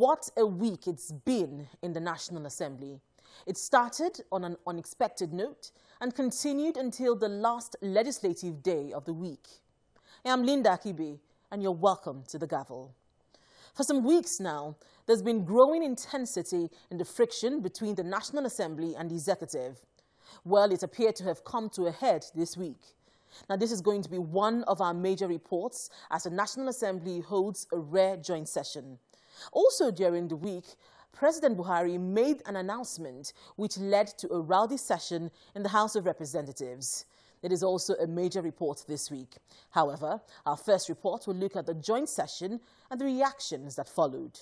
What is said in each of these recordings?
What a week it's been in the National Assembly. It started on an unexpected note and continued until the last legislative day of the week. I'm Linda Akibe, and you're welcome to the Gavel. For some weeks now, there's been growing intensity in the friction between the National Assembly and the Executive. Well, it appeared to have come to a head this week. Now, this is going to be one of our major reports as the National Assembly holds a rare joint session. Also during the week, President Buhari made an announcement which led to a rowdy session in the House of Representatives. It is also a major report this week. However, our first report will look at the joint session and the reactions that followed.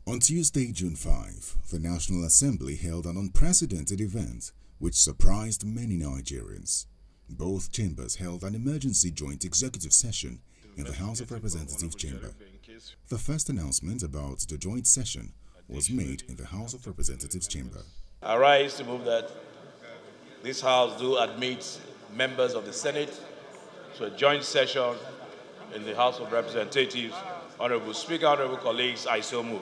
On Tuesday, June 5, the National Assembly held an unprecedented event which surprised many Nigerians. Both chambers held an emergency joint executive session in the House of Representatives chamber. The first announcement about the joint session was made in the House of Representatives chamber. I rise to move that this House do admit members of the Senate to a joint session in the House of Representatives. Honorable Speaker, honorable colleagues, I so move.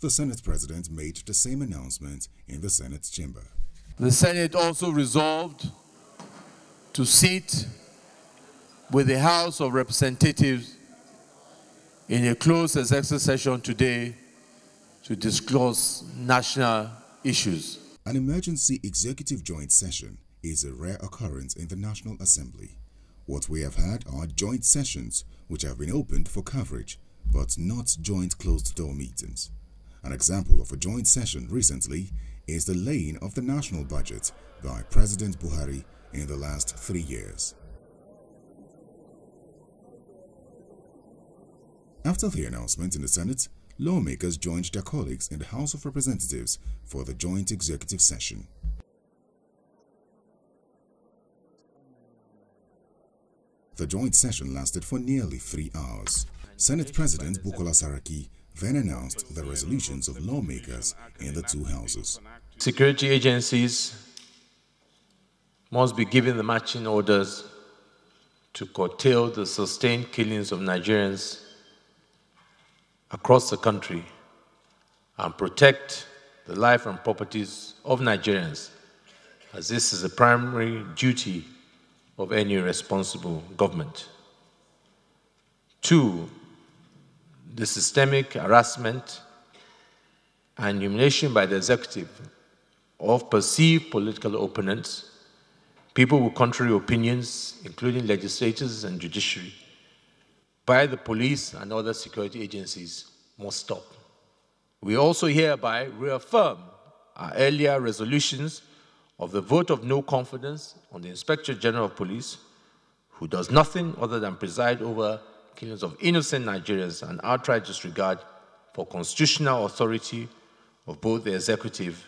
The Senate President made the same announcement in the Senate chamber. The Senate also resolved to sit with the House of Representatives in a closed executive session today to discuss national issues. An emergency executive joint session is a rare occurrence in the National Assembly. What we have had are joint sessions which have been opened for coverage, but not joint closed-door meetings. An example of a joint session recently is the laying of the national budget by President Buhari in the last 3 years. After the announcement in the Senate, lawmakers joined their colleagues in the House of Representatives for the joint executive session. The joint session lasted for nearly 3 hours. Senate President Bukola Saraki then announced the resolutions of lawmakers in the two houses. Security agencies must be given the marching orders to curtail the sustained killings of Nigerians across the country and protect the life and properties of Nigerians, as this is a primary duty of any responsible government. 2, the systemic harassment and humiliation by the executive of perceived political opponents, people with contrary opinions, including legislators and judiciary, by the police and other security agencies must stop. We also hereby reaffirm our earlier resolutions of the vote of no confidence on the Inspector General of Police, who does nothing other than preside over killings of innocent Nigerians and outright disregard for constitutional authority of both the executive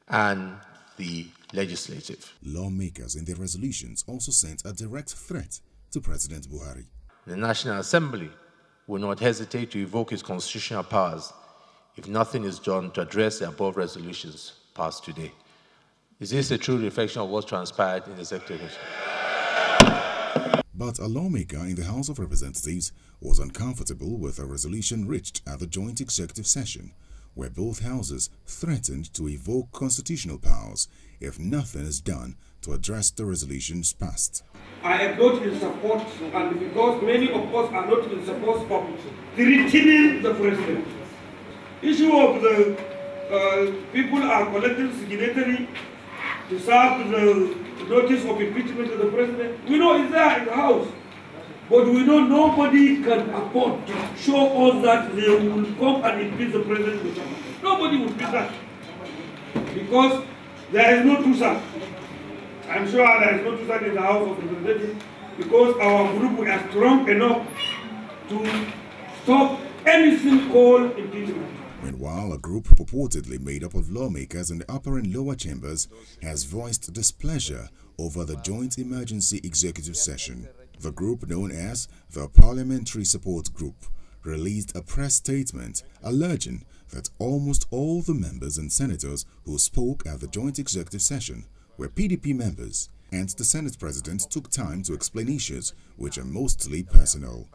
and the legislative. Lawmakers in their resolutions also sent a direct threat to President Buhari. The National Assembly will not hesitate to evoke its constitutional powers if nothing is done to address the above resolutions passed today. Is this a true reflection of what transpired in the executive? But a lawmaker in the House of Representatives was uncomfortable with a resolution reached at the joint executive session, where both houses threatened to evoke constitutional powers if nothing is done to address the resolutions passed. I am not in support, and because many of us are not in support of threatening the president. Issue of the people are collecting signatory to serve the notice of impeachment of the president. We know it's there in the House, but we know nobody can afford to show us that they will come and impeach the president. Nobody will do that because there is no TUSA. I'm sure there is no TUSA in the House of Representatives because our group are strong enough to stop anything called impeachment. Meanwhile, a group purportedly made up of lawmakers in the upper and lower chambers has voiced displeasure over the joint emergency executive session. The group, known as the Parliamentary Support Group, released a press statement alleging that almost all the members and senators who spoke at the joint executive session were PDP members, and the Senate President took time to explain issues which are mostly personal.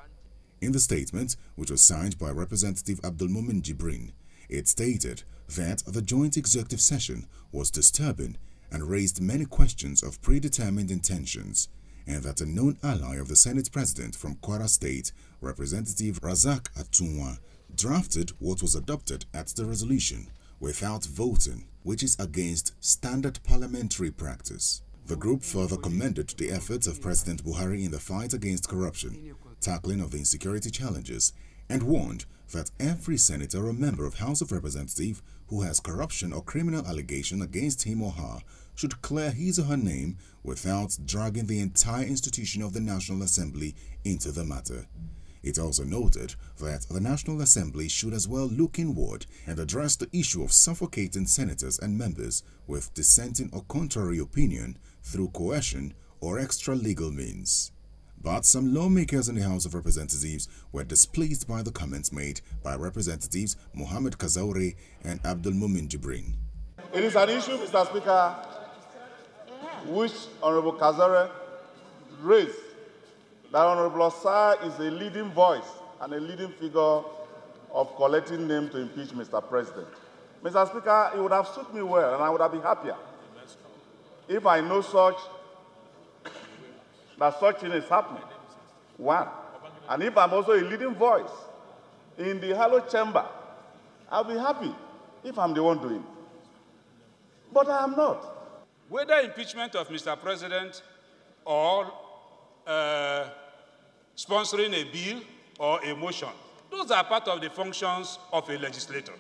In the statement, which was signed by Representative Abdulmumin Jibrin, it stated that the joint executive session was disturbing and raised many questions of predetermined intentions, and that a known ally of the Senate President from Kwara State, Representative Razak Atunwa, drafted what was adopted at the resolution without voting, which is against standard parliamentary practice. The group further commended the efforts of President Buhari in the fight against corruption, tackling of the insecurity challenges, and warned that every senator or member of House of Representatives who has corruption or criminal allegation against him or her should clear his or her name without dragging the entire institution of the National Assembly into the matter. It also noted that the National Assembly should as well look inward and address the issue of suffocating senators and members with dissenting or contrary opinion through coercion or extra-legal means. But some lawmakers in the House of Representatives were displeased by the comments made by Representatives Mohammed Kazaure and Abdulmumin Jibrin. It is an issue, Mr. Speaker, which Honorable Kazaure raised, that Honorable Osai is a leading voice and a leading figure of collecting names to impeach Mr. President. Mr. Speaker, it would have suited me well and I would have been happier if I know that such thing is happening. One. And if I'm also a leading voice in the hallowed chamber, I'll be happy if I'm the one doing it. But I am not. Whether impeachment of Mr. President or sponsoring a bill or a motion, those are part of the functions of a legislator.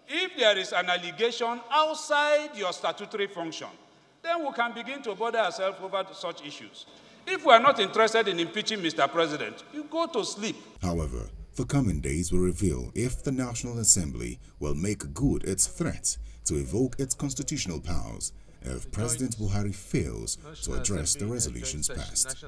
If there is an allegation outside your statutory function, then we can begin to bother ourselves over such issues. If we are not interested in impeaching Mr. President, you go to sleep. However, the coming days will reveal if the National Assembly will make good its threat to evoke its constitutional powers if President Buhari fails to address the resolutions passed.